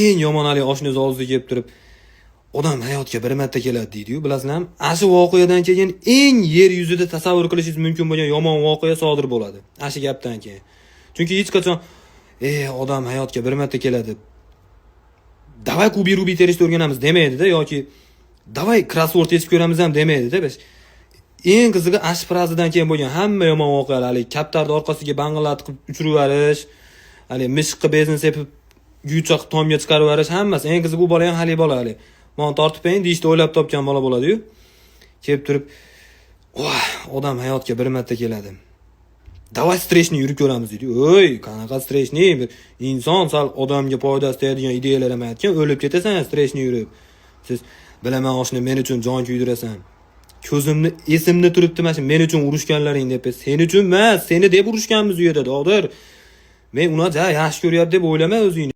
eng yomon hali oshnangiz oldiga kelib turib, odam hayotga bir marta keladi deydi-yu, bilasizlarmi? Ashi voqeadan keyin eng yer yuzida tasavvur qilishingiz mumkin bo'lgan yomon voqea sodir bo'ladi. Ashi gapdan keyin. Chunki hech qachon odam hayotga bir marta keladi. Davay kubi-rubi terishni o'rganamiz demaydi-da yoki davay crossword yechib ko'ramiz ham demaydi-da biz. Eng qizig'i ash frazidan keyin bo'lgan hamma yomon voqealar, hali kaptarni orqasiga bang'illatib uchirib yuborish, hali mishqqa bezin sepib guychoq tomga chiqarib yuborish, hammasi. Eng qizig'i bu bola ham hali bola hali. Meni tortib qo'ying deyishni o'ylab topgan bola bo'ladi-yu. Kelib turib, odam hayotga bir marta keladi. Davay streshni yurib ko'ramiz deydi. Oy, qanaqa streshni? Bir inson sal odamga foydasi tegadigan ideyalar ham aytgan, o'lib ketasan streshni yurib. Siz bilaman oshni men uchun jon kuydirasan. Ko'zimni esimni turibdi mana men uchun urushganlaring deb. Sen uchun emas, seni deb urushganmiz u yerda, dodir. Men uni yaxshi ko'ryapti deb o'ylama o'zingni.